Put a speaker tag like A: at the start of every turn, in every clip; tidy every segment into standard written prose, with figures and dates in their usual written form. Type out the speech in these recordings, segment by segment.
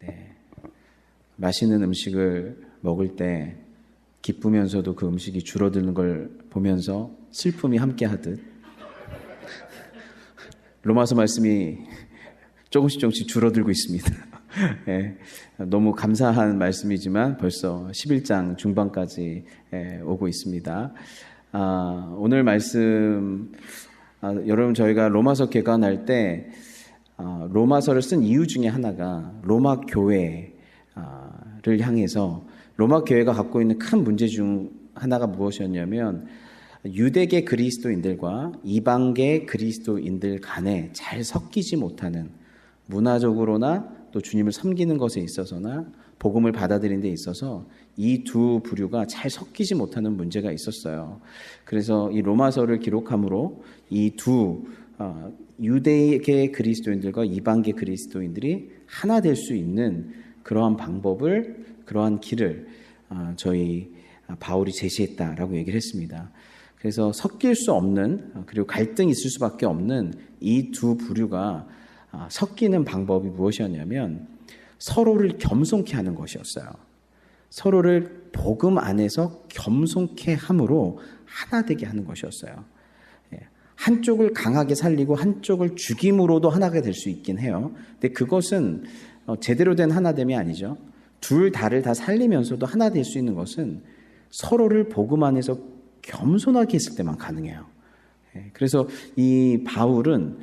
A: 네. 맛있는 음식을 먹을 때 기쁘면서도 그 음식이 줄어드는 걸 보면서 슬픔이 함께하듯 로마서 말씀이 조금씩 줄어들고 있습니다. 예, 너무 감사한 말씀이지만 벌써 11장 중반까지 오고 있습니다. 오늘 말씀 여러분 저희가 로마서 개관할 때 로마서를 쓴 이유 중에 하나가 로마 교회를 향해서 로마 교회가 갖고 있는 큰 문제 중 하나가 무엇이었냐면 유대계 그리스도인들과 이방계 그리스도인들 간에 잘 섞이지 못하는 문화적으로나 또 주님을 섬기는 것에 있어서나 복음을 받아들이는 데 있어서 이 두 부류가 잘 섞이지 못하는 문제가 있었어요. 그래서 이 로마서를 기록함으로 이 두 유대계 그리스도인들과 이방계 그리스도인들이 하나 될 수 있는 그러한 방법을 그러한 길을 저희 바울이 제시했다라고 얘기를 했습니다. 그래서 섞일 수 없는 그리고 갈등이 있을 수밖에 없는 이 두 부류가 섞이는 방법이 무엇이었냐면 서로를 겸손케 하는 것이었어요. 서로를 복음 안에서 겸손케 함으로 하나 되게 하는 것이었어요. 한쪽을 강하게 살리고 한쪽을 죽임으로도 하나가 될 수 있긴 해요. 근데 그것은 제대로 된 하나됨이 아니죠. 둘 다를 다 살리면서도 하나 될 수 있는 것은 서로를 복음 안에서 겸손하게 했을 때만 가능해요. 그래서 이 바울은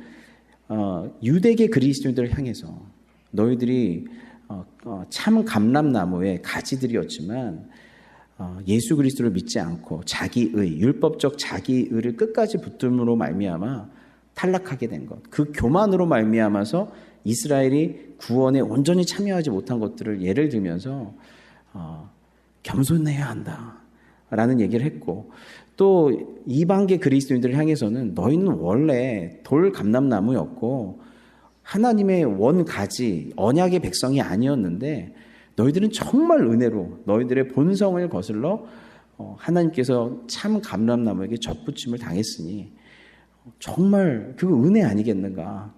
A: 유대계 그리스도인들을 향해서 너희들이 참 감람나무의 가지들이었지만 예수 그리스도를 믿지 않고 자기의 율법적 자기의를 끝까지 붙들므로 말미암아 탈락하게 된 것, 그 교만으로 말미암아서 이스라엘이 구원에 온전히 참여하지 못한 것들을 예를 들면서 겸손해야 한다라는 얘기를 했고, 또 이방계 그리스도인들을 향해서는 너희는 원래 돌 감람나무였고 하나님의 원가지 언약의 백성이 아니었는데 너희들은 정말 은혜로 너희들의 본성을 거슬러 하나님께서 참 감람나무에게 젖붙임을 당했으니 정말 그거 은혜 아니겠는가.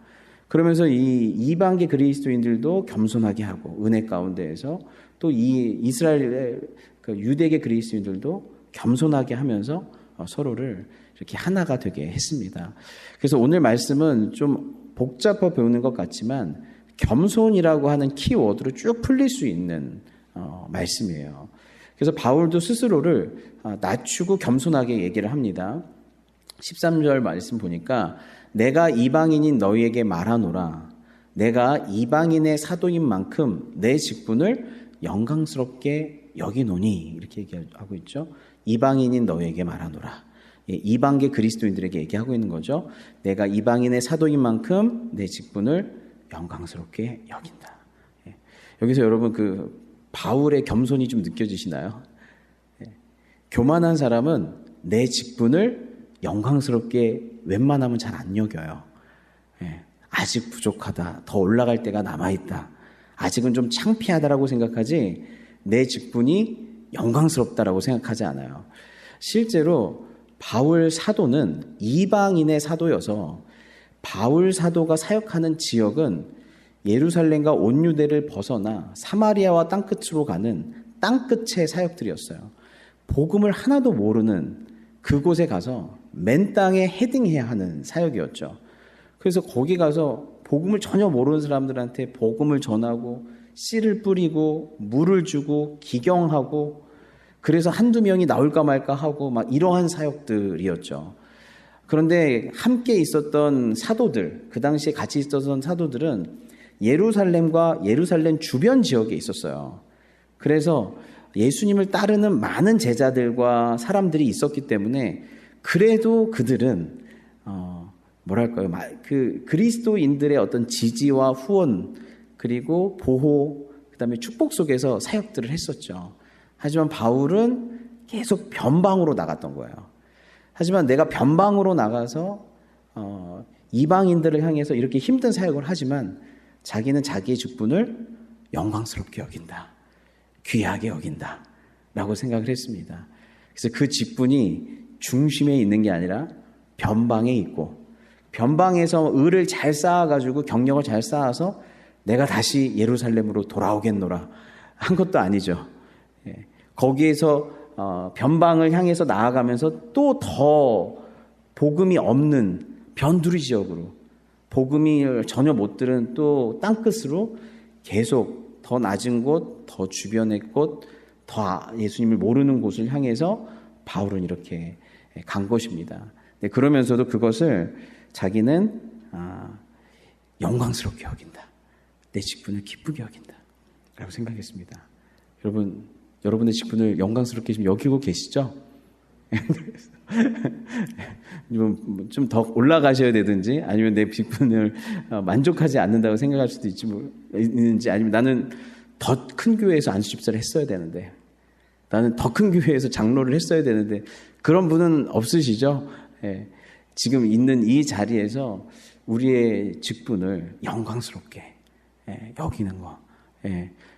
A: 그러면서 이 이방계 그리스도인들도 겸손하게 하고 은혜 가운데에서 또 이 이스라엘의 그 유대계 그리스도인들도 겸손하게 하면서 서로를 이렇게 하나가 되게 했습니다. 그래서 오늘 말씀은 좀 복잡해 보이는 것 같지만 겸손이라고 하는 키워드로 쭉 풀릴 수 있는 말씀이에요. 그래서 바울도 스스로를 낮추고 겸손하게 얘기를 합니다. 13절 말씀 보니까 내가 이방인인 너희에게 말하노라. 내가 이방인의 사도인 만큼 내 직분을 영광스럽게 여기노니, 이렇게 얘기하고 있죠. 이방인인 너희에게 말하노라. 이방계 그리스도인들에게 얘기하고 있는 거죠. 내가 이방인의 사도인 만큼 내 직분을 영광스럽게 여긴다. 여기서 여러분 그 바울의 겸손이 좀 느껴지시나요? 교만한 사람은 내 직분을 영광스럽게 웬만하면 잘 안 여겨요. 아직 부족하다. 더 올라갈 때가 남아있다. 아직은 좀 창피하다라고 생각하지 내 직분이 영광스럽다라고 생각하지 않아요. 실제로 바울 사도는 이방인의 사도여서 바울 사도가 사역하는 지역은 예루살렘과 온 유대를 벗어나 사마리아와 땅끝으로 가는 땅끝의 사역들이었어요. 복음을 하나도 모르는 그곳에 가서 맨 땅에 헤딩해야 하는 사역이었죠. 그래서 거기 가서 복음을 전혀 모르는 사람들한테 복음을 전하고 씨를 뿌리고 물을 주고 기경하고 그래서 한두 명이 나올까 말까 하고 막 이러한 사역들이었죠. 그런데 함께 있었던 사도들, 그 당시에 같이 있었던 사도들은 예루살렘과 예루살렘 주변 지역에 있었어요. 그래서 예수님을 따르는 많은 제자들과 사람들이 있었기 때문에 그래도 그들은 뭐랄까요, 그 그리스도인들의 어떤 지지와 후원 그리고 보호 그다음에 축복 속에서 사역들을 했었죠. 하지만 바울은 계속 변방으로 나갔던 거예요. 하지만 내가 변방으로 나가서 이방인들을 향해서 이렇게 힘든 사역을 하지만 자기는 자기의 직분을 영광스럽게 여긴다. 귀하게 여긴다. 라고 생각을 했습니다. 그래서 그 직분이 중심에 있는 게 아니라 변방에 있고 변방에서 을을 잘 쌓아가지고 경력을 잘 쌓아서 내가 다시 예루살렘으로 돌아오겠노라 한 것도 아니죠. 거기에서 변방을 향해서 나아가면서 또 더 복음이 없는 변두리 지역으로, 복음이 전혀 못 들은 또 땅끝으로 계속 더 낮은 곳, 더 주변의 곳, 더 예수님을 모르는 곳을 향해서 바울은 이렇게 간 것입니다. 그러면서도 그것을 자기는 영광스럽게 여긴다. 내 직분을 기쁘게 여긴다. 라고 생각했습니다. 여러분의 직분을 영광스럽게 지금 여기고 계시죠? 좀 더 올라가셔야 되든지, 아니면 내 직분을 만족하지 않는다고 생각할 수도 있는지, 아니면 나는 더 큰 교회에서 안수집사를 했어야 되는데, 나는 더 큰 교회에서 장로를 했어야 되는데, 그런 분은 없으시죠? 지금 있는 이 자리에서 우리의 직분을 영광스럽게 여기는 거.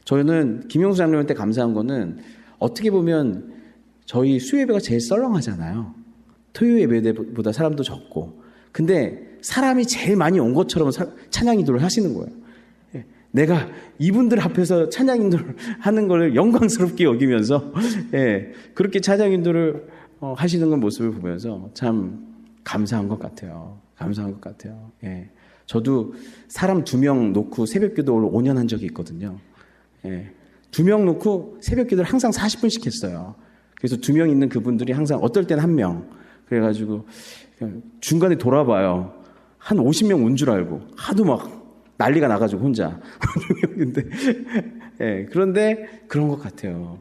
A: 저는 김용수 장로한테 감사한 거는, 어떻게 보면 저희 수요예배가 제일 썰렁하잖아요. 토요 예배보다 사람도 적고. 근데 사람이 제일 많이 온 것처럼 찬양 인도를 하시는 거예요. 내가 이분들 앞에서 찬양 인도를 하는 걸 영광스럽게 여기면서 그렇게 찬양 인도를 하시는 건 모습을 보면서 참 감사한 것 같아요. 감사한 것 같아요. 저도 사람 2명 놓고 새벽기도를 5년 한 적이 있거든요. 2명 놓고 새벽기도를 항상 40분씩 했어요. 그래서 2명 있는 그분들이 항상 어떨 때는 1명. 그래가지고 중간에 돌아봐요. 한 50명 온 줄 알고 하도 막 난리가 나가지고 혼자. 그런데 그런 것 같아요.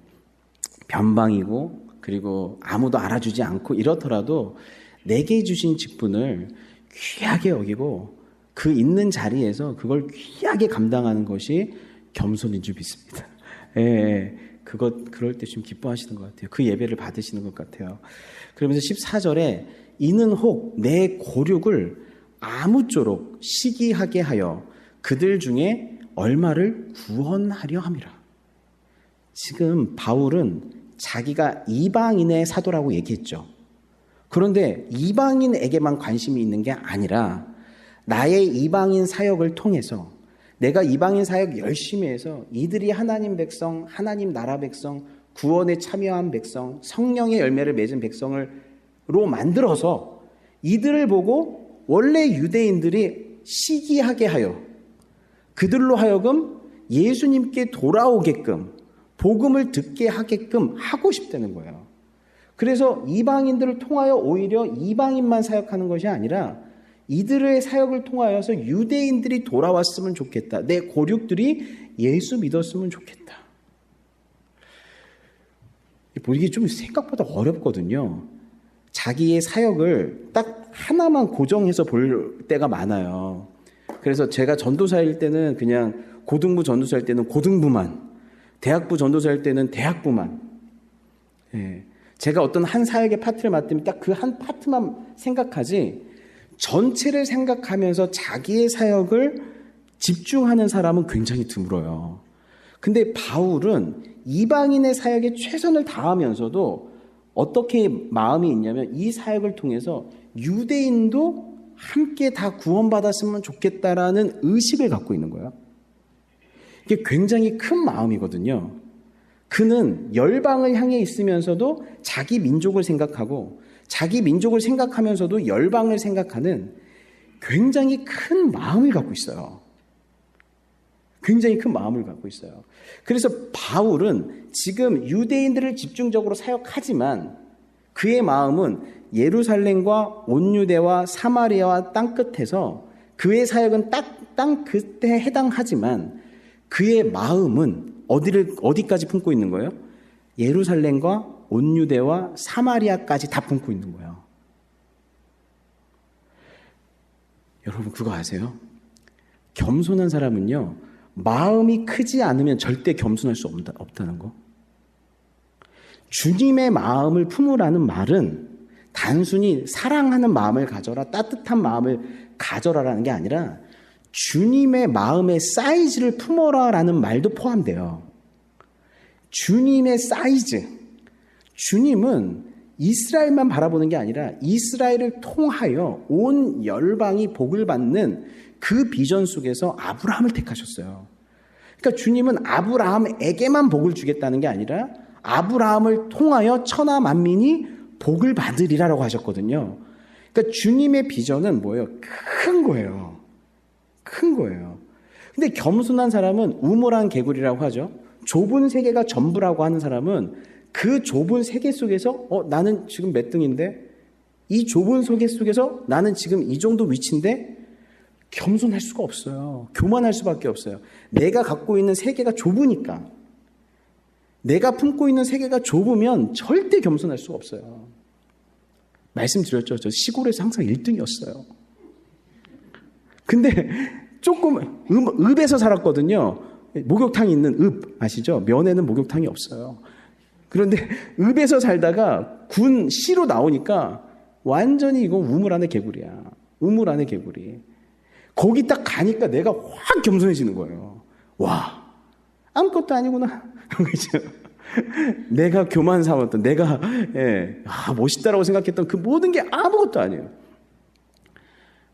A: 변방이고, 그리고 아무도 알아주지 않고 이렇더라도 내게 주신 직분을 귀하게 여기고 그 있는 자리에서 그걸 귀하게 감당하는 것이 겸손인 줄 믿습니다. 그럴 때 좀 기뻐하시는 것 같아요. 그 예배를 받으시는 것 같아요. 그러면서 14절에 이는 혹 내 고륙을 아무쪼록 시기하게 하여 그들 중에 얼마를 구원하려 함이라. 지금 바울은 자기가 이방인의 사도라고 얘기했죠. 그런데 이방인에게만 관심이 있는 게 아니라 나의 이방인 사역을 통해서, 내가 이방인 사역 열심히 해서 이들이 하나님 백성, 하나님 나라 백성, 구원에 참여한 백성, 성령의 열매를 맺은 백성으로 만들어서 이들을 보고 원래 유대인들이 시기하게 하여 그들로 하여금 예수님께 돌아오게끔, 복음을 듣게 하게끔 하고 싶다는 거예요. 그래서 이방인들을 통하여 오히려 이방인만 사역하는 것이 아니라 이들의 사역을 통하여서 유대인들이 돌아왔으면 좋겠다. 내 고륙들이 예수 믿었으면 좋겠다. 이게 좀 생각보다 어렵거든요. 자기의 사역을 딱 하나만 고정해서 볼 때가 많아요. 그래서 제가 전도사일 때는 그냥 고등부 전도사일 때는 고등부만, 대학부 전도사일 때는 대학부만. 제가 어떤 한 사역의 파트를 맡으면 딱 그 한 파트만 생각하지, 전체를 생각하면서 자기의 사역을 집중하는 사람은 굉장히 드물어요. 근데 바울은 이방인의 사역에 최선을 다하면서도 어떻게 마음이 있냐면, 이 사역을 통해서 유대인도 함께 다 구원받았으면 좋겠다라는 의식을 갖고 있는 거예요. 이게 굉장히 큰 마음이거든요. 그는 열방을 향해 있으면서도 자기 민족을 생각하고, 자기 민족을 생각하면서도 열방을 생각하는 굉장히 큰 마음을 갖고 있어요. 굉장히 큰 마음을 갖고 있어요. 그래서 바울은 지금 유대인들을 집중적으로 사역하지만 그의 마음은 예루살렘과 온 유대와 사마리아와 땅끝에서, 그의 사역은 딱 땅 끝에 해당하지만 그의 마음은 어디까지 품고 있는 거예요? 예루살렘과 온 유대와 사마리아까지 다 품고 있는 거예요. 여러분 그거 아세요? 겸손한 사람은요, 마음이 크지 않으면 절대 겸손할 수 없다는 거. 주님의 마음을 품으라는 말은 단순히 사랑하는 마음을 가져라, 따뜻한 마음을 가져라라는 게 아니라 주님의 마음의 사이즈를 품어라라는 말도 포함돼요. 주님의 사이즈. 주님은 이스라엘만 바라보는 게 아니라 이스라엘을 통하여 온 열방이 복을 받는 그 비전 속에서 아브라함을 택하셨어요. 그러니까 주님은 아브라함에게만 복을 주겠다는 게 아니라 아브라함을 통하여 천하 만민이 복을 받으리라라고 하셨거든요. 그러니까 주님의 비전은 뭐예요? 큰 거예요. 큰 거예요. 근데 겸손한 사람은 우물한 개구리라고 하죠. 좁은 세계가 전부라고 하는 사람은 그 좁은 세계 속에서 나는 지금 몇 등인데? 이 좁은 세계 속에서 나는 지금 이 정도 위치인데? 겸손할 수가 없어요. 교만할 수밖에 없어요. 내가 갖고 있는 세계가 좁으니까. 내가 품고 있는 세계가 좁으면 절대 겸손할 수가 없어요. 말씀드렸죠. 저 시골에서 항상 1등이었어요. 근데 조금 읍에서 살았거든요. 목욕탕이 있는 읍 아시죠? 면에는 목욕탕이 없어요. 그런데 읍에서 살다가 시로 나오니까 완전히 이건 우물 안의 개구리야. 우물 안의 개구리. 거기 딱 가니까 내가 확 겸손해지는 거예요. 와, 아무것도 아니구나. 그렇죠? 내가 교만 삼았던, 내가 멋있다라고 생각했던 그 모든 게 아무것도 아니에요.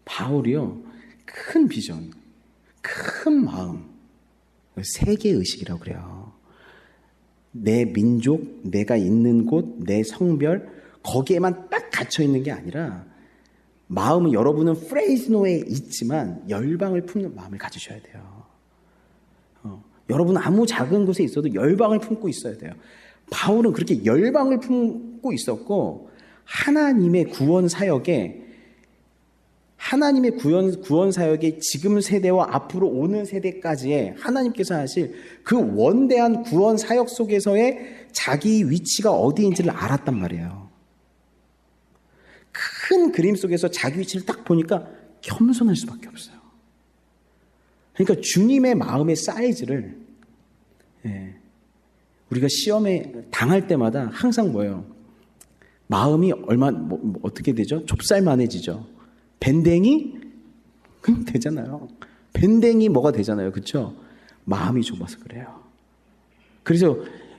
A: 바울이요, 큰 비전, 큰 마음, 세계의식이라고 그래요. 내 민족, 내가 있는 곳, 내 성별, 거기에만 딱 갇혀 있는 게 아니라 마음은 여러분은 프레이즈노에 있지만 열방을 품는 마음을 가지셔야 돼요. 여러분 아무 작은 곳에 있어도 열방을 품고 있어야 돼요. 바울은 그렇게 열방을 품고 있었고 하나님의 구원 사역에 지금 세대와 앞으로 오는 세대까지의 하나님께서 하실 그 원대한 구원 사역 속에서의 자기 위치가 어디인지를 알았단 말이에요. 큰 그림 속에서 자기 위치를 딱 보니까 겸손할 수밖에 없어요. 그러니까 주님의 마음의 사이즈를 우리가 시험에 당할 때마다 항상 뭐예요? 마음이 어떻게 되죠? 좁쌀만해지죠. 밴댕이? 그냥 되잖아요. 밴댕이 뭐가 되잖아요. 그렇죠? 마음이 좁아서 그래요. 그래서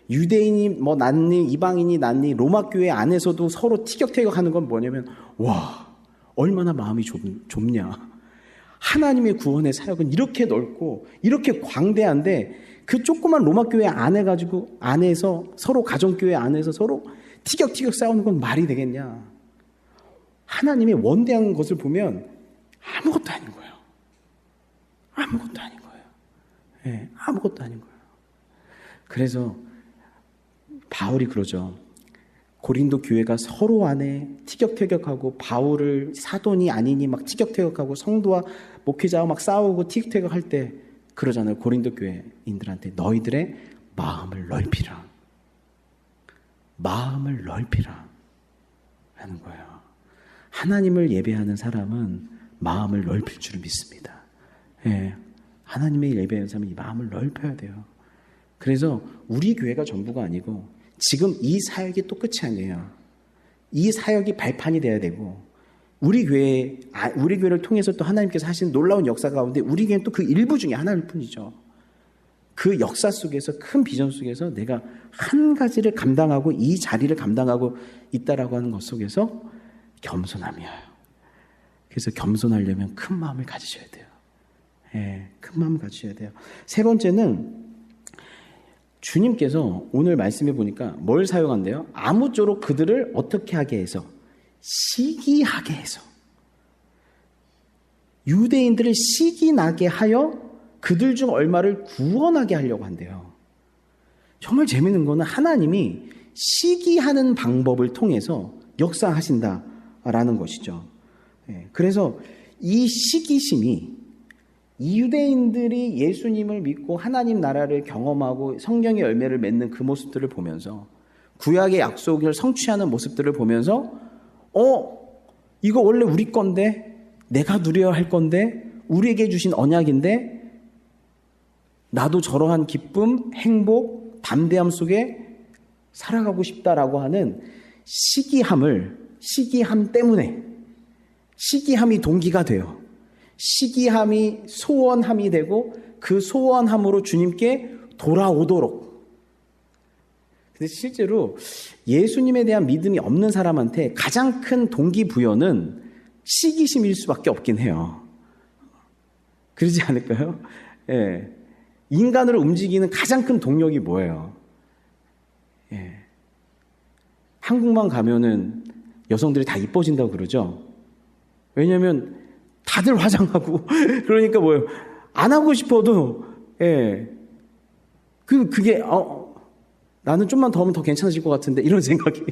A: 유대인이 낫니 이방인이 낫니 로마 교회 안에서도 서로 티격태격하는 건 뭐냐면 와 얼마나 마음이 좁냐. 하나님의 구원의 사역은 이렇게 넓고 이렇게 광대한데 그 조그만 로마 교회 안에서 서로 가정교회 안에서 서로 티격태격 싸우는 건 말이 되겠냐. 하나님의 원대한 것을 보면 아무것도 아닌 거예요. 아무것도 아닌 거예요. 아무것도 아닌 거예요. 그래서 바울이 그러죠. 고린도 교회가 서로 안에 티격태격하고 바울을 사돈이 아니니 막 티격태격하고 성도와 목회자와 막 싸우고 티격태격할 때 그러잖아요. 고린도 교회인들한테 너희들의 마음을 넓히라. 마음을 넓히라 하는 거예요. 하나님을 예배하는 사람은 마음을 넓힐 줄 믿습니다. 하나님의 예배하는 사람은 이 마음을 넓혀야 돼요. 그래서 우리 교회가 전부가 아니고 지금 이 사역이 또 끝이 아니에요. 이 사역이 발판이 돼야 되고 우리 교회를 통해서 또 하나님께서 하시는 놀라운 역사 가운데 우리 교회는 또 그 일부 중에 하나일 뿐이죠. 그 역사 속에서 큰 비전 속에서 내가 한 가지를 감당하고 이 자리를 감당하고 있다라고 하는 것 속에서 겸손함이에요. 그래서 겸손하려면 큰 마음을 가지셔야 돼요. 큰 마음을 가지셔야 돼요. 세 번째는 주님께서 오늘 말씀해 보니까 뭘 사용한대요? 아무쪼록 그들을 어떻게 하게 해서? 시기하게 해서. 유대인들을 시기나게 하여 그들 중 얼마를 구원하게 하려고 한대요. 정말 재밌는 거는 하나님이 시기하는 방법을 통해서 역사하신다라는 것이죠. 그래서 이 시기심이 이 유대인들이 예수님을 믿고 하나님 나라를 경험하고 성경의 열매를 맺는 그 모습들을 보면서 구약의 약속을 성취하는 모습들을 보면서 이거 원래 우리 건데 내가 누려야 할 건데 우리에게 주신 언약인데 나도 저러한 기쁨, 행복, 담대함 속에 살아가고 싶다라고 하는 시기함 때문에 시기함이 동기가 돼요. 시기함이 소원함이 되고 그 소원함으로 주님께 돌아오도록. 근데 실제로 예수님에 대한 믿음이 없는 사람한테 가장 큰 동기부여는 시기심일 수밖에 없긴 해요. 그러지 않을까요? 예. 인간을 움직이는 가장 큰 동력이 뭐예요? 예. 한국만 가면은 여성들이 다 이뻐진다고 그러죠? 왜냐면 다들 화장하고, 그러니까 뭐예요? 안 하고 싶어도, 예. 그게, 나는 좀만 더 하면 더 괜찮아질 것 같은데, 이런 생각이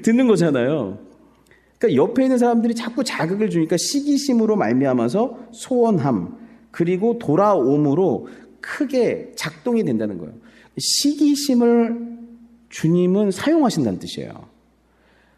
A: 드는 거잖아요. 그러니까 옆에 있는 사람들이 자꾸 자극을 주니까 시기심으로 말미암아서 소원함, 그리고 돌아옴으로 크게 작동이 된다는 거예요. 시기심을 주님은 사용하신다는 뜻이에요.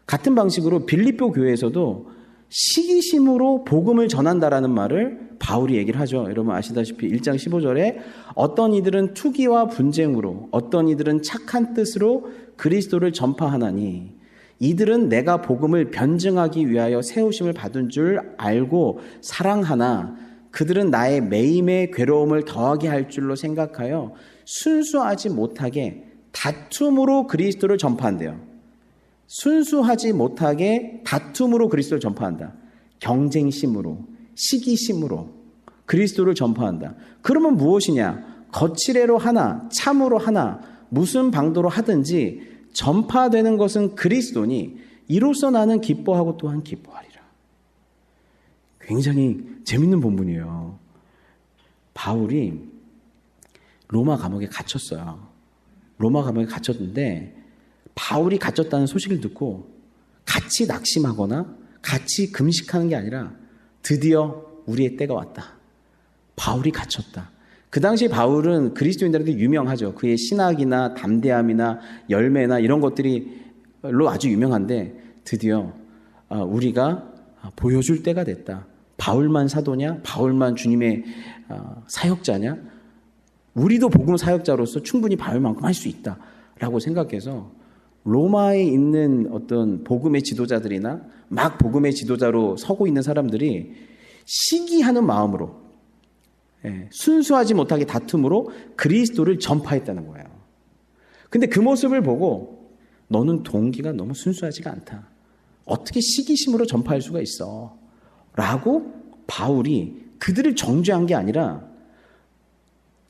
A: 같은 방식으로 빌립보 교회에서도 시기심으로 복음을 전한다라는 말을 바울이 얘기를 하죠. 여러분 아시다시피 1장 15절에 어떤 이들은 투기와 분쟁으로, 어떤 이들은 착한 뜻으로 그리스도를 전파하나니 이들은 내가 복음을 변증하기 위하여 세우심을 받은 줄 알고 사랑하나 그들은 나의 매임의 괴로움을 더하게 할 줄로 생각하여 순수하지 못하게 다툼으로 그리스도를 전파한대요. 순수하지 못하게 다툼으로 그리스도를 전파한다. 경쟁심으로, 시기심으로 그리스도를 전파한다. 그러면 무엇이냐? 거칠애로 하나, 참으로 하나, 무슨 방도로 하든지 전파되는 것은 그리스도니 이로써 나는 기뻐하고 또한 기뻐하리라. 굉장히 재밌는 본문이에요. 바울이 로마 감옥에 갇혔어요. 로마 감옥에 갇혔는데 바울이 갇혔다는 소식을 듣고 같이 낙심하거나 같이 금식하는 게 아니라 드디어 우리의 때가 왔다. 바울이 갇혔다. 그 당시 바울은 그리스도인들한테 유명하죠. 그의 신학이나 담대함이나 열매나 이런 것들로 아주 유명한데 드디어 우리가 보여줄 때가 됐다. 바울만 사도냐? 바울만 주님의 사역자냐? 우리도 복음 사역자로서 충분히 바울만큼 할 수 있다라고 생각해서 로마에 있는 어떤 복음의 지도자들이나 막 복음의 지도자로 서고 있는 사람들이 시기하는 마음으로 순수하지 못하게 다툼으로 그리스도를 전파했다는 거예요. 근데 그 모습을 보고 너는 동기가 너무 순수하지가 않다. 어떻게 시기심으로 전파할 수가 있어? 라고 바울이 그들을 정죄한 게 아니라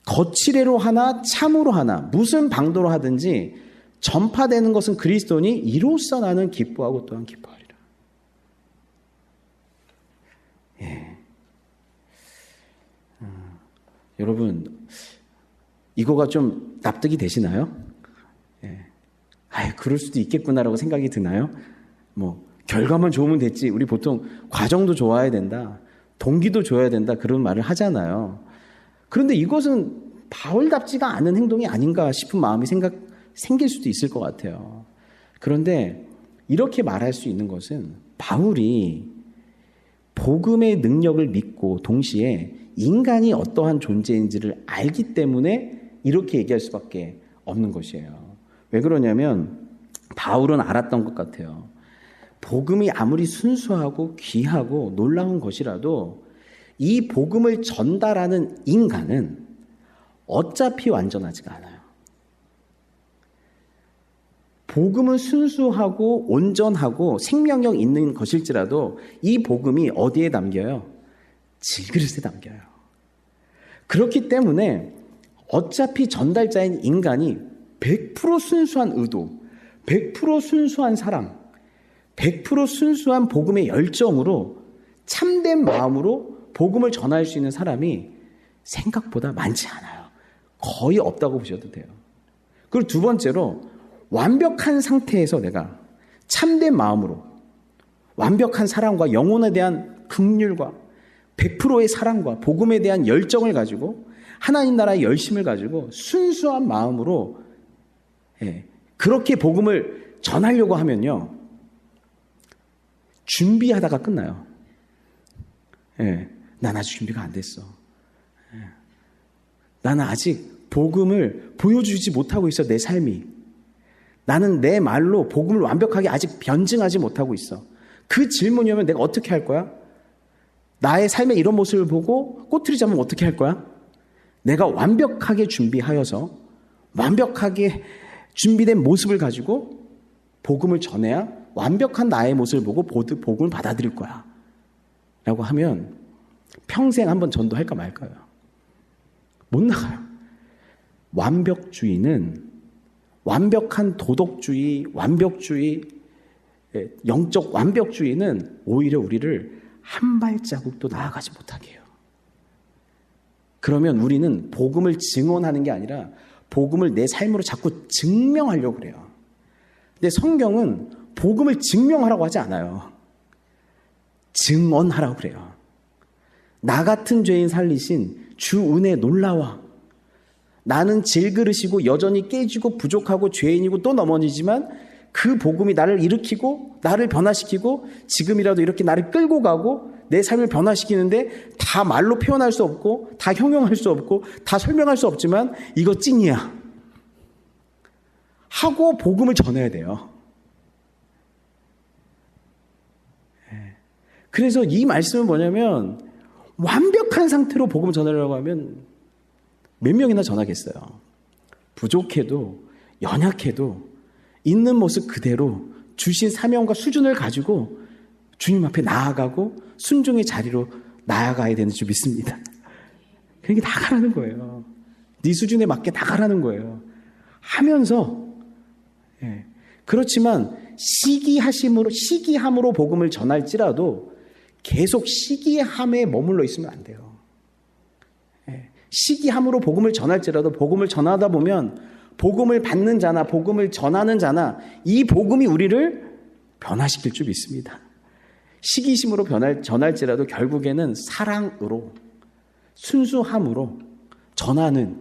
A: 거칠애로 하나 참으로 하나 무슨 방도로 하든지 전파되는 것은 그리스도니 이로써 나는 기뻐하고 또한 기뻐하리라. 예. 여러분 이거가 좀 납득이 되시나요? 예. 그럴 수도 있겠구나라고 생각이 드나요? 뭐 결과만 좋으면 됐지. 우리 보통 과정도 좋아야 된다. 동기도 줘야 된다. 그런 말을 하잖아요. 그런데 이것은 바울답지가 않은 행동이 아닌가 싶은 마음이 생길 수도 있을 것 같아요. 그런데 이렇게 말할 수 있는 것은 바울이 복음의 능력을 믿고 동시에 인간이 어떠한 존재인지를 알기 때문에 이렇게 얘기할 수밖에 없는 것이에요. 왜 그러냐면 바울은 알았던 것 같아요. 복음이 아무리 순수하고 귀하고 놀라운 것이라도 이 복음을 전달하는 인간은 어차피 완전하지가 않아요. 복음은 순수하고 온전하고 생명력 있는 것일지라도 이 복음이 어디에 담겨요? 질그릇에 담겨요. 그렇기 때문에 어차피 전달자인 인간이 100% 순수한 의도, 100% 순수한 사랑, 100% 순수한 복음의 열정으로 참된 마음으로 복음을 전할 수 있는 사람이 생각보다 많지 않아요. 거의 없다고 보셔도 돼요. 그리고 두 번째로 완벽한 상태에서 내가 참된 마음으로 완벽한 사랑과 영혼에 대한 긍휼과 100%의 사랑과 복음에 대한 열정을 가지고 하나님 나라의 열심을 가지고 순수한 마음으로 그렇게 복음을 전하려고 하면요. 준비하다가 끝나요. 난 아직 준비가 안 됐어. 나는 아직 복음을 보여주지 못하고 있어. 내 삶이. 나는 내 말로 복음을 완벽하게 아직 변증하지 못하고 있어. 그 질문이 오면 내가 어떻게 할 거야? 나의 삶의 이런 모습을 보고 꼬투리 잡으면 어떻게 할 거야? 내가 완벽하게 준비하여서 완벽하게 준비된 모습을 가지고 복음을 전해야 완벽한 나의 모습을 보고 복음을 받아들일 거야. 라고 하면 평생 한번 전도할까 말까요? 못 나가요. 완벽한 도덕주의, 완벽주의, 영적 완벽주의는 오히려 우리를 한 발자국도 나아가지 못하게 해요. 그러면 우리는 복음을 증언하는 게 아니라 복음을 내 삶으로 자꾸 증명하려고 그래요. 근데 성경은 복음을 증명하라고 하지 않아요. 증언하라고 그래요. 나 같은 죄인 살리신 주 은혜 놀라워. 나는 질그릇이고 여전히 깨지고 부족하고 죄인이고 또 넘어지지만 그 복음이 나를 일으키고 나를 변화시키고 지금이라도 이렇게 나를 끌고 가고 내 삶을 변화시키는데 다 말로 표현할 수 없고 다 형용할 수 없고 다 설명할 수 없지만 이거 찐이야 하고 복음을 전해야 돼요. 그래서 이 말씀은 뭐냐면 완벽한 상태로 복음을 전하려고 하면 몇 명이나 전하겠어요. 부족해도 연약해도 있는 모습 그대로 주신 사명과 수준을 가지고 주님 앞에 나아가고 순종의 자리로 나아가야 되는 줄 믿습니다. 그러니까 나가라는 거예요. 네 수준에 맞게 나가라는 거예요. 하면서 그렇지만 시기함으로 복음을 전할지라도 계속 시기함에 머물러 있으면 안 돼요. 시기함으로 복음을 전할지라도 복음을 전하다 보면 복음을 받는 자나 복음을 전하는 자나 이 복음이 우리를 변화시킬 줄 믿습니다. 시기심으로 전할지라도 결국에는 사랑으로 순수함으로 전하는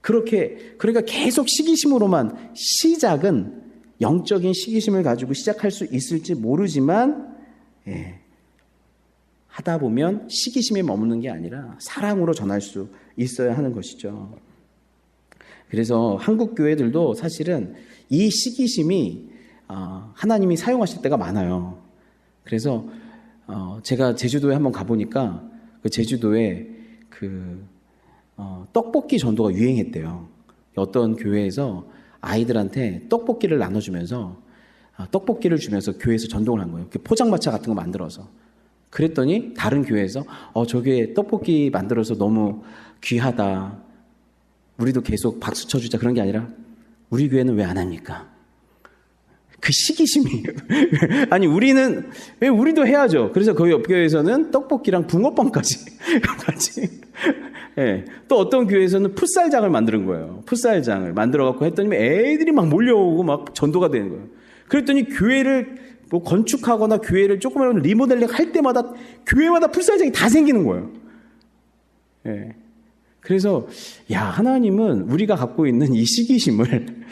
A: 그러니까 계속 시기심으로만 시작은 영적인 시기심을 가지고 시작할 수 있을지 모르지만 하다 보면 시기심에 머무는 게 아니라 사랑으로 전할 수 있어야 하는 것이죠. 그래서 한국 교회들도 사실은 이 시기심이 하나님이 사용하실 때가 많아요. 그래서 제가 제주도에 한번 가보니까 그 제주도에 떡볶이 전도가 유행했대요. 어떤 교회에서 아이들한테 떡볶이를 나눠주면서 떡볶이를 주면서 교회에서 전도를 한 거예요. 포장마차 같은 거 만들어서. 그랬더니 다른 교회에서 저 교회 떡볶이 만들어서 너무 귀하다. 우리도 계속 박수 쳐주자. 그런 게 아니라 우리 교회는 왜 안 합니까? 그 시기심이 아니 우리도 해야죠. 그래서 거기 옆 교회에서는 떡볶이랑 붕어빵까지 같이 또 어떤 교회에서는 풋살장을 만드는 거예요. 풋살장을 만들어갖고 했더니 애들이 막 몰려오고 막 전도가 되는 거예요. 그랬더니 교회를 뭐 건축하거나 교회를 조금이라도 리모델링 할 때마다 교회마다 풋살장이 다 생기는 거예요. 그래서 하나님은 우리가 갖고 있는 이 시기심을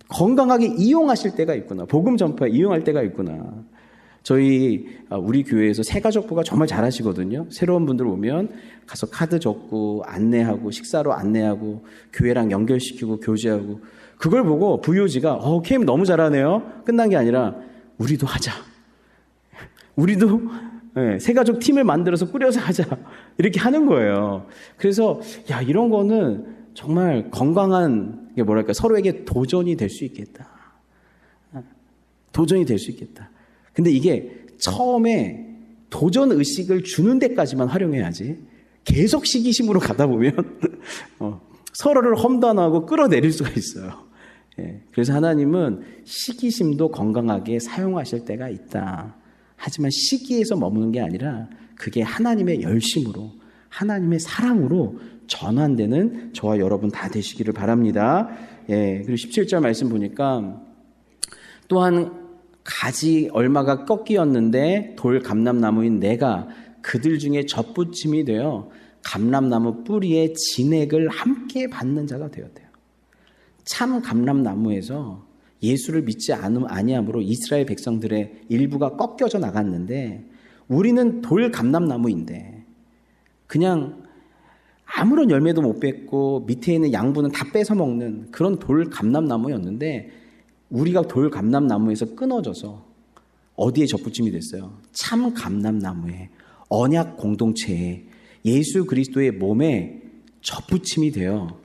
A: 건강하게 이용하실 때가 있구나. 복음 전파에 이용할 때가 있구나. 우리 교회에서 새가족부가 정말 잘하시거든요. 새로운 분들 오면 가서 카드 적고 안내하고 식사로 안내하고 교회랑 연결시키고 교제하고 그걸 보고 부요지가 캠 너무 잘하네요. 끝난 게 아니라 우리도 하자. 우리도 새가족 팀을 만들어서 꾸려서 하자. 이렇게 하는 거예요. 그래서 이런 거는 정말 건강한 서로에게 도전이 될 수 있겠다. 도전이 될 수 있겠다. 근데 이게 처음에 도전 의식을 주는 데까지만 활용해야지 계속 시기심으로 가다 보면 서로를 험담하고 끌어내릴 수가 있어요. 그래서 하나님은 시기심도 건강하게 사용하실 때가 있다. 하지만 시기에서 머무는 게 아니라 그게 하나님의 열심으로 하나님의 사랑으로 전환되는 저와 여러분 다 되시기를 바랍니다. 그리고 17절 말씀 보니까 또한 가지 얼마가 꺾이었는데 돌 감람나무인 내가 그들 중에 젖붙임이 되어 감람나무 뿌리에 진액을 함께 받는 자가 되었대요. 참 감람나무에서 예수를 믿지 아니함으로 이스라엘 백성들의 일부가 꺾여져 나갔는데 우리는 돌 감람나무인데 그냥 아무런 열매도 못 맺고 밑에 있는 양분은 다 뺏어 먹는 그런 돌 감람나무였는데 우리가 돌 감람나무에서 끊어져서 어디에 젖붙임이 됐어요? 참 감람나무에 언약 공동체에 예수 그리스도의 몸에 젖붙임이 되어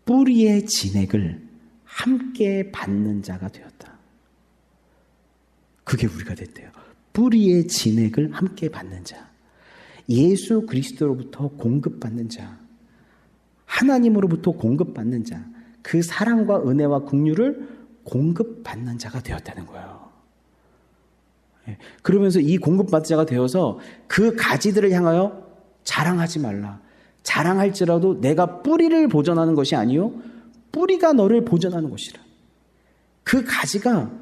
A: 뿌리의 진액을 함께 받는 자가 되었다. 그게 우리가 됐대요. 뿌리의 진액을 함께 받는 자, 예수 그리스도로부터 공급받는 자, 하나님으로부터 공급받는 자, 그 사랑과 은혜와 긍휼을 공급받는 자가 되었다는 거예요. 그러면서 이 공급받는 자가 되어서 그 가지들을 향하여 자랑하지 말라. 자랑할지라도 내가 뿌리를 보존하는 것이 아니요 뿌리가 너를 보존하는 것이라. 그 가지가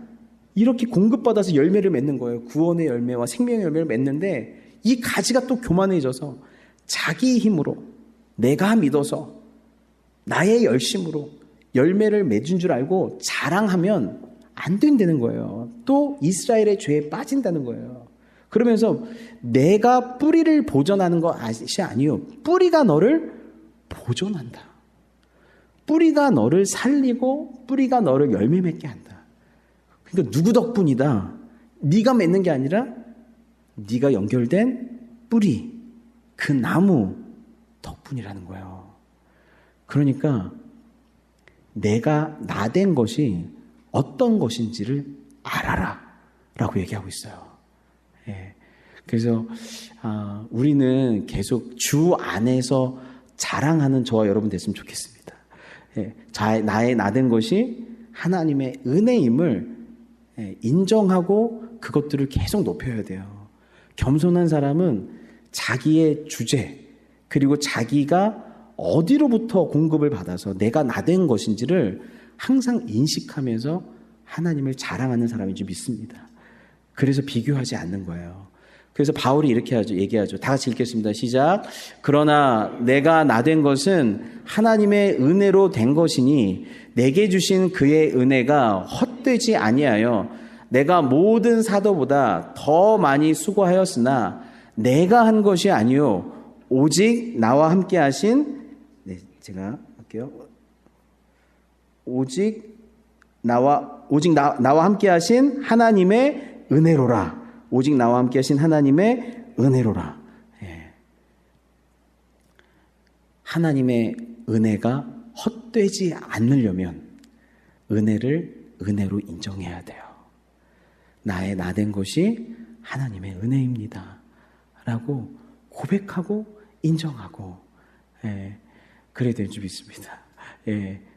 A: 이렇게 공급받아서 열매를 맺는 거예요. 구원의 열매와 생명의 열매를 맺는데 이 가지가 또 교만해져서 자기 힘으로 내가 믿어서 나의 열심으로 열매를 맺은 줄 알고 자랑하면 안 된다는 거예요. 또 이스라엘의 죄에 빠진다는 거예요. 그러면서 내가 뿌리를 보존하는 것이 아니요 뿌리가 너를 보존한다. 뿌리가 너를 살리고 뿌리가 너를 열매 맺게 한다. 그러니까 누구 덕분이다. 네가 맺는 게 아니라 네가 연결된 뿌리, 그 나무 덕분이라는 거예요. 그러니까 내가 나된 것이 어떤 것인지를 알아라 라고 얘기하고 있어요. 예. 그래서 우리는 계속 주 안에서 자랑하는 저와 여러분 됐으면 좋겠습니다. 예. 나의 나된 것이 하나님의 은혜임을 인정하고 그것들을 계속 높여야 돼요. 겸손한 사람은 자기의 주제 그리고 자기가 어디로부터 공급을 받아서 내가 나된 것인지를 항상 인식하면서 하나님을 자랑하는 사람인 줄 믿습니다. 그래서 비교하지 않는 거예요. 그래서 바울이 이렇게 얘기하죠. 다 같이 읽겠습니다. 시작. 그러나 내가 나된 것은 하나님의 은혜로 된 것이니 내게 주신 그의 은혜가 헛되지 아니하여 내가 모든 사도보다 더 많이 수고하였으나 내가 한 것이 아니요 오직 나와 함께 하신 제가 할게요. 오직 나와 함께 하신 하나님의 은혜로라. 오직 나와 함께 하신 하나님의 은혜로라. 예. 하나님의 은혜가 헛되지 않으려면 은혜를 은혜로 인정해야 돼요. 나의 나된 것이 하나님의 은혜입니다. 라고 고백하고 인정하고 그래야 될 줄 믿습니다.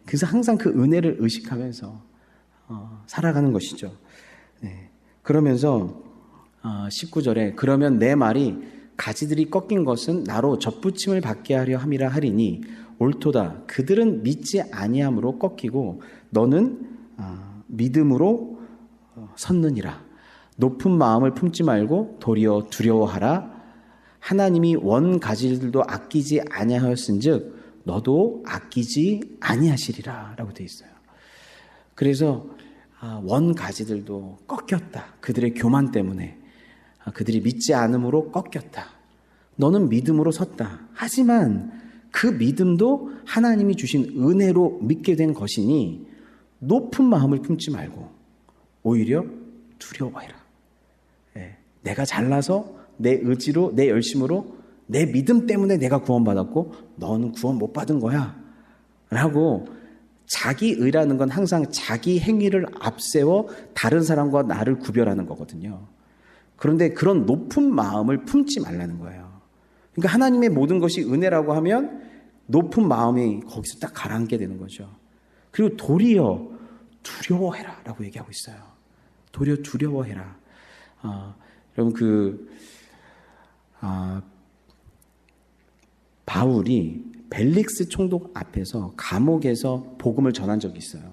A: 그래서 항상 그 은혜를 의식하면서 살아가는 것이죠. 그러면서 19절에 그러면 내 말이 가지들이 꺾인 것은 나로 접붙임을 받게 하려 함이라 하리니 옳도다. 그들은 믿지 아니함으로 꺾이고 너는 믿음으로 섰느니라. 높은 마음을 품지 말고 도리어 두려워하라. 하나님이 원 가지들도 아끼지 아니하였은즉 너도 아끼지 아니하시리라 라고 되어 있어요. 그래서 원 가지들도 꺾였다. 그들의 교만 때문에 그들이 믿지 않음으로 꺾였다. 너는 믿음으로 섰다. 하지만 그 믿음도 하나님이 주신 은혜로 믿게 된 것이니 높은 마음을 품지 말고 오히려 두려워해라. 내가 잘나서 내 의지로 내 열심으로 내 믿음 때문에 내가 구원받았고 너는 구원 못 받은 거야 라고 자기 의라는 건 항상 자기 행위를 앞세워 다른 사람과 나를 구별하는 거거든요. 그런데 그런 높은 마음을 품지 말라는 거예요. 그러니까 하나님의 모든 것이 은혜라고 하면 높은 마음이 거기서 딱 가라앉게 되는 거죠. 그리고 도리어 두려워해라 라고 얘기하고 있어요. 도리어 두려워해라. 여러분 바울이 벨릭스 총독 앞에서 감옥에서 복음을 전한 적이 있어요.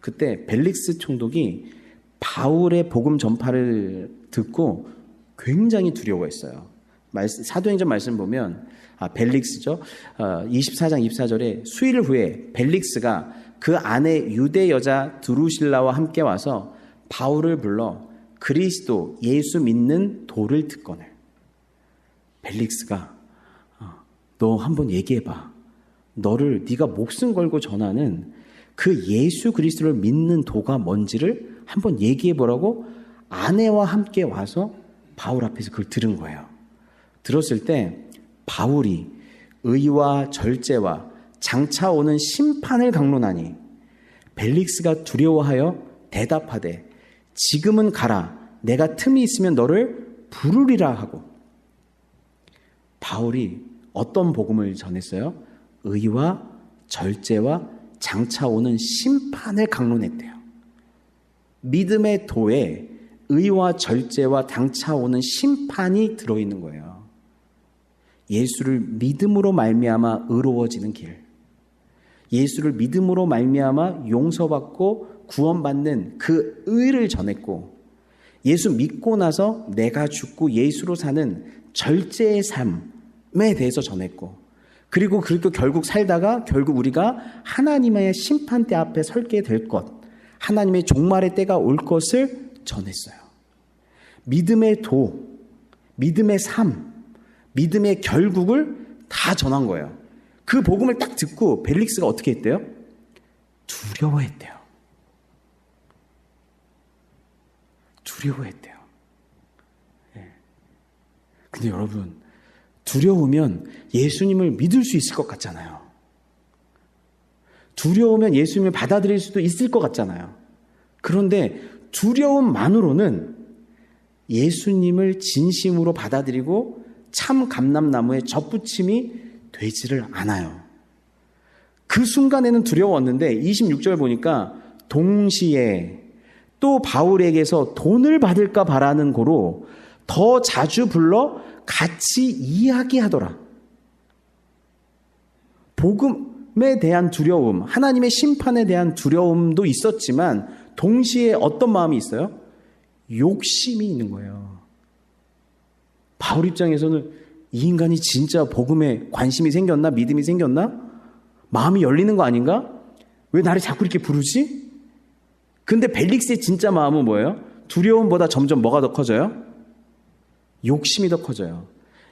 A: 그때 벨릭스 총독이 바울의 복음 전파를 듣고 굉장히 두려워했어요. 사도행전 말씀 보면 벨릭스죠. 24장 24절에 수일 후에 벨릭스가 그 안에 유대 여자 드루실라와 함께 와서 바울을 불러 그리스도 예수 믿는 도를 듣거늘. 벨릭스가 너 한번 얘기해봐. 네가 목숨 걸고 전하는 그 예수 그리스도를 믿는 도가 뭔지를 한번 얘기해보라고 아내와 함께 와서 바울 앞에서 그걸 들은 거예요. 들었을 때 바울이 의와 절제와 장차 오는 심판을 강론하니 벨릭스가 두려워하여 대답하되 지금은 가라. 내가 틈이 있으면 너를 부르리라 하고 바울이 어떤 복음을 전했어요? 의와 절제와 장차 오는 심판을 강론했대요. 믿음의 도에 의와 절제와 장차 오는 심판이 들어있는 거예요. 예수를 믿음으로 말미암아 의로워지는 길, 예수를 믿음으로 말미암아 용서받고 구원받는 그 의를 전했고, 예수 믿고 나서 내가 죽고 예수로 사는 절제의 삶에 대해서 전했고, 그리고 결국 살다가 결국 우리가 하나님의 심판대 앞에 설게 될 것, 하나님의 종말의 때가 올 것을 전했어요. 믿음의 도, 믿음의 삶, 믿음의 결국을 다 전한 거예요. 그 복음을 딱 듣고 벨릭스가 어떻게 했대요? 두려워했대요. 두려워했대요. 근데 여러분, 두려우면 예수님을 믿을 수 있을 것 같잖아요. 두려우면 예수님을 받아들일 수도 있을 것 같잖아요. 그런데 두려움만으로는 예수님을 진심으로 받아들이고 참 감람나무에 접붙임이 되지를 않아요. 그 순간에는 두려웠는데 26절 보니까 동시에 또 바울에게서 돈을 받을까 바라는 고로 더 자주 불러 같이 이야기하더라. 복음에 대한 두려움, 하나님의 심판에 대한 두려움도 있었지만 동시에 어떤 마음이 있어요? 욕심이 있는 거예요. 바울 입장에서는 이 인간이 진짜 복음에 관심이 생겼나? 믿음이 생겼나? 마음이 열리는 거 아닌가? 왜 나를 자꾸 이렇게 부르지? 근데 벨릭스의 진짜 마음은 뭐예요? 두려움보다 점점 뭐가 더 커져요? 욕심이 더 커져요.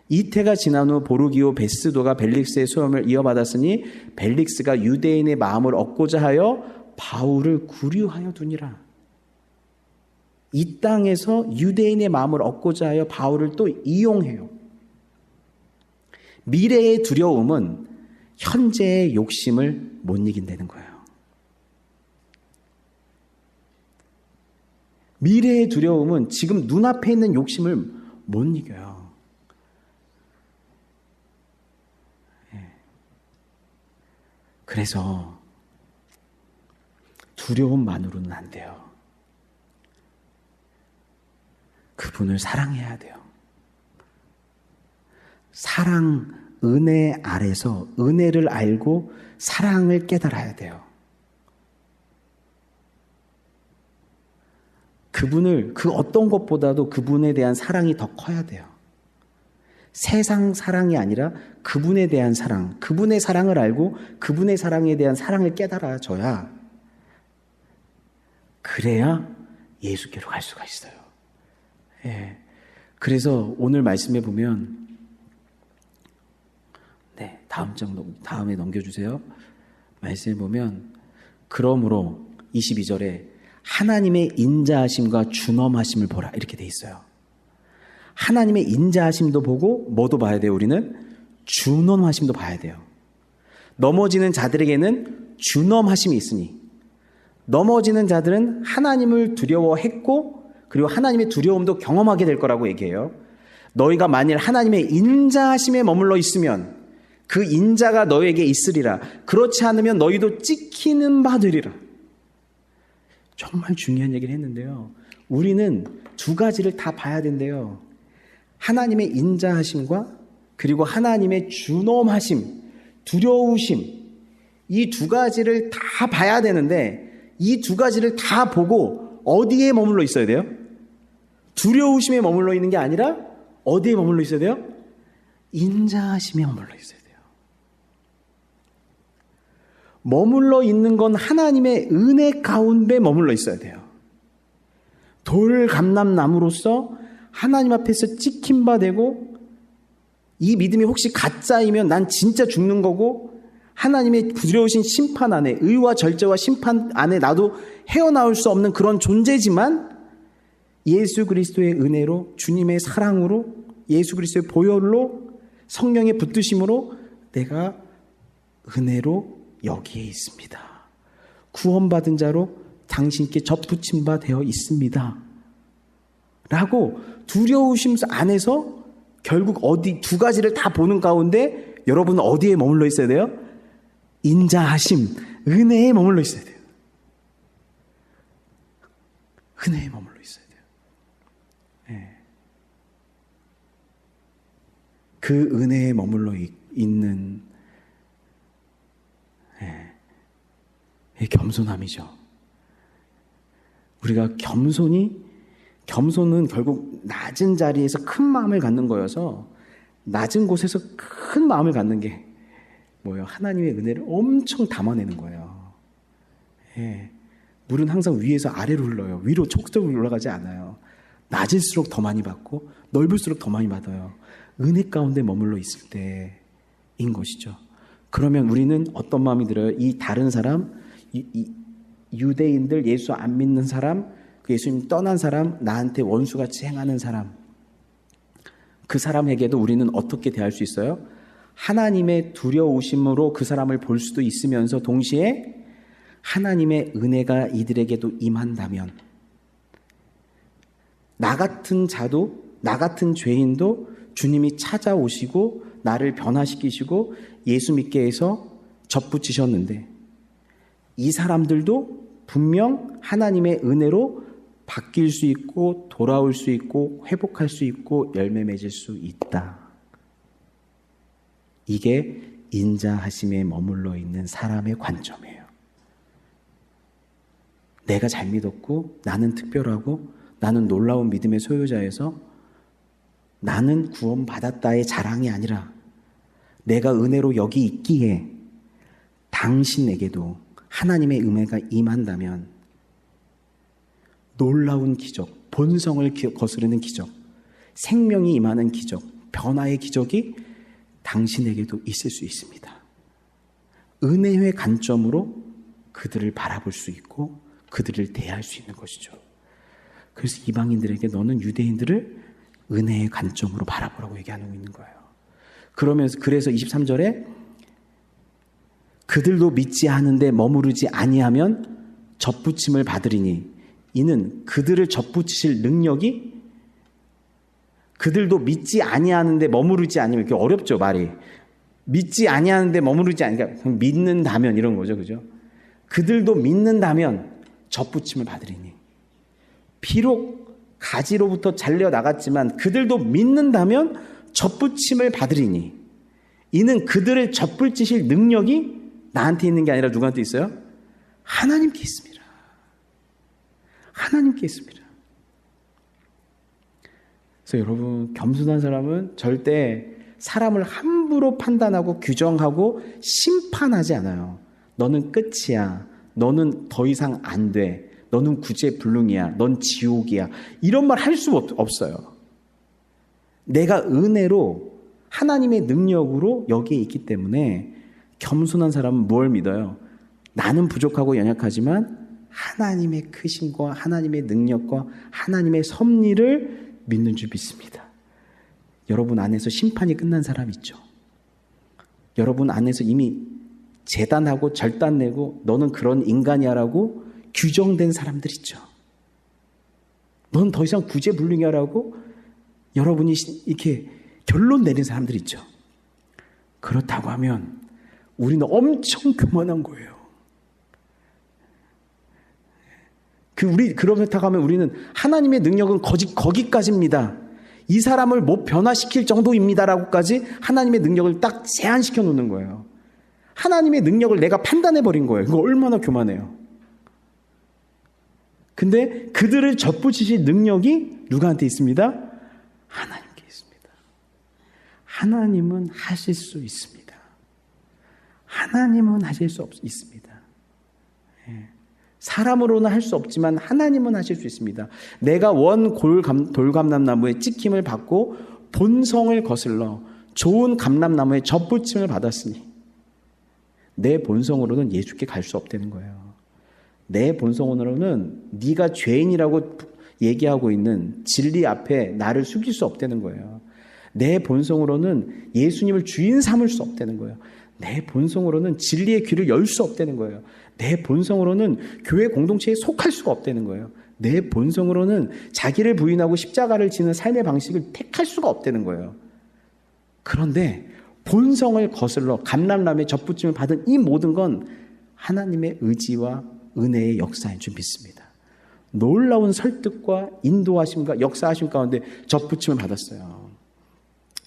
A: 이태가 지난 후 보르기오 베스도가 벨릭스의 소염을 이어받았으니 벨릭스가 유대인의 마음을 얻고자 하여 바울을 구류하여 두니라. 이 땅에서 유대인의 마음을 얻고자 하여 바울을 또 이용해요. 미래의 두려움은 현재의 욕심을 못 이긴다는 거예요. 미래의 두려움은 지금 눈앞에 있는 욕심을 못 이겨요. 그래서 두려움만으로는 안 돼요. 그분을 사랑해야 돼요. 사랑, 은혜 아래서 은혜를 알고 사랑을 깨달아야 돼요. 그분을 그 어떤 것보다도 그분에 대한 사랑이 더 커야 돼요. 세상 사랑이 아니라 그분에 대한 사랑, 그분의 사랑을 알고 그분의 사랑에 대한 사랑을 깨달아져야, 그래야 예수께로 갈 수가 있어요. 예. 그래서 오늘 말씀에 보면, 네, 다음에 넘겨주세요. 말씀에 보면, 그러므로 22절에 하나님의 인자하심과 준엄하심을 보라, 이렇게 돼 있어요. 하나님의 인자하심도 보고 뭐도 봐야 돼요? 우리는 준엄하심도 봐야 돼요. 넘어지는 자들에게는 준엄하심이 있으니, 넘어지는 자들은 하나님을 두려워했고 그리고 하나님의 두려움도 경험하게 될 거라고 얘기해요. 너희가 만일 하나님의 인자하심에 머물러 있으면 그 인자가 너에게 있으리라. 그렇지 않으면 너희도 찍히는 바 되리라. 정말 중요한 얘기를 했는데요. 우리는 두 가지를 다 봐야 된대요. 하나님의 인자하심과 그리고 하나님의 준엄하심, 두려우심, 이 두 가지를 다 봐야 되는데, 이 두 가지를 다 보고 어디에 머물러 있어야 돼요? 두려우심에 머물러 있는 게 아니라 어디에 머물러 있어야 돼요? 인자하심에 머물러 있어야 돼요. 머물러 있는 건 하나님의 은혜 가운데 머물러 있어야 돼요. 돌감람나무로서 하나님 앞에서 찍힌 바 되고, 이 믿음이 혹시 가짜이면 난 진짜 죽는 거고, 하나님의 부드러우신 심판 안에, 의와 절제와 심판 안에 나도 헤어나올 수 없는 그런 존재지만, 예수 그리스도의 은혜로, 주님의 사랑으로, 예수 그리스도의 보혈로, 성령의 붙드심으로 내가 은혜로 여기에 있습니다. 구원받은 자로 당신께 접붙임 바 되어 있습니다. 라고 두려우심 안에서 결국 어디 두 가지를 다 보는 가운데 여러분은 어디에 머물러 있어야 돼요? 인자하심, 은혜에 머물러 있어야 돼요. 은혜에 머물러 있어야 돼요. 네. 그 은혜에 머물러 있는 겸손함이죠. 우리가 겸손은 결국 낮은 자리에서 큰 마음을 갖는 거여서 낮은 곳에서 큰 마음을 갖는 게 뭐예요? 하나님의 은혜를 엄청 담아내는 거예요. 예. 물은 항상 위에서 아래로 흘러요. 위로 촉적으로 올라가지 않아요. 낮을수록 더 많이 받고 넓을수록 더 많이 받아요. 은혜 가운데 머물러 있을 때인 것이죠. 그러면 우리는 어떤 마음이 들어요? 이 다른 사람, 유대인들, 예수 안 믿는 사람, 예수님 떠난 사람, 나한테 원수같이 행하는 사람, 그 사람에게도 우리는 어떻게 대할 수 있어요? 하나님의 두려우심으로 그 사람을 볼 수도 있으면서 동시에 하나님의 은혜가 이들에게도 임한다면, 나 같은 자도, 나 같은 죄인도 주님이 찾아오시고 나를 변화시키시고 예수 믿게 해서 접붙이셨는데, 이 사람들도 분명 하나님의 은혜로 바뀔 수 있고 돌아올 수 있고 회복할 수 있고 열매 맺을 수 있다. 이게 인자하심에 머물러 있는 사람의 관점이에요. 내가 잘 믿었고 나는 특별하고 나는 놀라운 믿음의 소유자에서 나는 구원받았다의 자랑이 아니라 내가 은혜로 여기 있기에 당신에게도 하나님의 은혜가 임한다면 놀라운 기적, 본성을 거스르는 기적, 생명이 임하는 기적, 변화의 기적이 당신에게도 있을 수 있습니다. 은혜의 관점으로 그들을 바라볼 수 있고 그들을 대할 수 있는 것이죠. 그래서 이방인들에게 너는 유대인들을 은혜의 관점으로 바라보라고 얘기하고 있는 거예요. 그래서 23절에 그들도 믿지 않은데 머무르지 아니하면 접붙임을 받으리니, 이는 그들을 접붙이실 능력이, 그들도 믿지 아니하는데 머무르지 아니면, 이렇게 어렵죠 말이. 믿지 아니하는데 머무르지 아니니까 믿는다면 이런 거죠, 그죠? 그들도 믿는다면 접붙임을 받으리니, 비록 가지로부터 잘려 나갔지만 그들도 믿는다면 접붙임을 받으리니, 이는 그들을 접붙이실 능력이 나한테 있는 게 아니라 누구한테 있어요? 하나님께 있습니다. 하나님께 있습니다. 그래서 여러분, 겸손한 사람은 절대 사람을 함부로 판단하고 규정하고 심판하지 않아요. 너는 끝이야. 너는 더 이상 안 돼. 너는 구제불능이야. 넌 지옥이야. 이런 말 할 수 없어요. 내가 은혜로 하나님의 능력으로 여기에 있기 때문에 겸손한 사람은 뭘 믿어요? 나는 부족하고 연약하지만 하나님의 크심과 하나님의 능력과 하나님의 섭리를 믿는 줄 믿습니다. 여러분 안에서 심판이 끝난 사람 있죠? 여러분 안에서 이미 재단하고 절단내고 너는 그런 인간이야라고 규정된 사람들 있죠? 넌 더 이상 구제불능이야라고 여러분이 이렇게 결론 내린 사람들 있죠? 그렇다고 하면 우리는 엄청 교만한 거예요. 그렇다고 하면 우리는 하나님의 능력은 거기까지입니다. 이 사람을 못 변화시킬 정도입니다라고까지 하나님의 능력을 딱 제한시켜 놓는 거예요. 하나님의 능력을 내가 판단해버린 거예요. 그거 얼마나 교만해요. 근데 그들을 접붙이실 능력이 누구한테 있습니다? 하나님께 있습니다. 하나님은 하실 수 있습니다. 하나님은 하실 수 있습니다. 사람으로는 할 수 없지만 하나님은 하실 수 있습니다. 내가 돌감람나무의 찍힘을 받고 본성을 거슬러 좋은 감람나무의 접붙임을 받았으니 내 본성으로는 예수께 갈 수 없다는 거예요. 내 본성으로는 네가 죄인이라고 얘기하고 있는 진리 앞에 나를 숙일 수 없다는 거예요. 내 본성으로는 예수님을 주인 삼을 수 없다는 거예요. 내 본성으로는 진리의 귀를 열 수 없다는 거예요. 내 본성으로는 교회 공동체에 속할 수가 없다는 거예요. 내 본성으로는 자기를 부인하고 십자가를 지는 삶의 방식을 택할 수가 없다는 거예요. 그런데 본성을 거슬러 감람나무의 젖붙임을 받은 이 모든 건 하나님의 의지와 은혜의 역사인 줄 믿습니다. 놀라운 설득과 인도하심과 역사하심 가운데 젖붙임을 받았어요.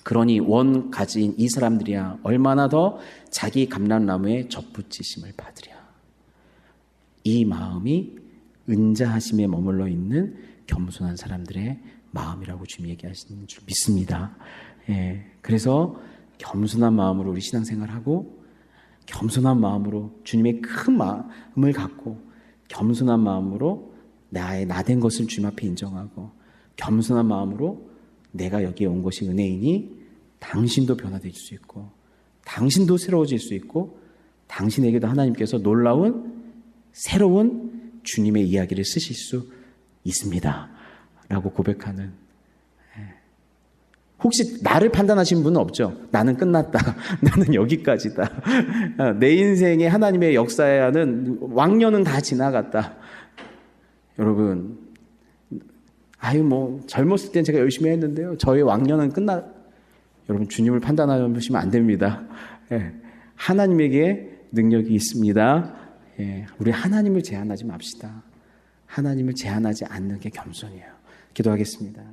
A: 그러니 원 가지인 이 사람들이야 얼마나 더 자기 감람나무의 젖붙이심을 받으랴. 이 마음이 은자하심에 머물러 있는 겸손한 사람들의 마음이라고 주님 얘기하시는 줄 믿습니다. 예, 그래서 겸손한 마음으로 우리 신앙생활하고 겸손한 마음으로 주님의 큰 마음을 갖고 겸손한 마음으로 나의 나된 것을 주님 앞에 인정하고 겸손한 마음으로 내가 여기에 온 것이 은혜이니 당신도 변화될 수 있고 당신도 새로워질 수 있고 당신에게도 하나님께서 놀라운 새로운 주님의 이야기를 쓰실 수 있습니다 라고 고백하는, 혹시 나를 판단하신 분은 없죠? 나는 끝났다. 나는 여기까지다. 내 인생의 하나님의 역사에는 왕년은 다 지나갔다. 여러분, 젊었을 땐 제가 열심히 했는데요. 저의 왕년은 여러분, 주님을 판단하시면 안 됩니다. 하나님에게 능력이 있습니다. 우리 하나님을 제한하지 맙시다. 하나님을 제한하지 않는 게 겸손이에요. 기도하겠습니다.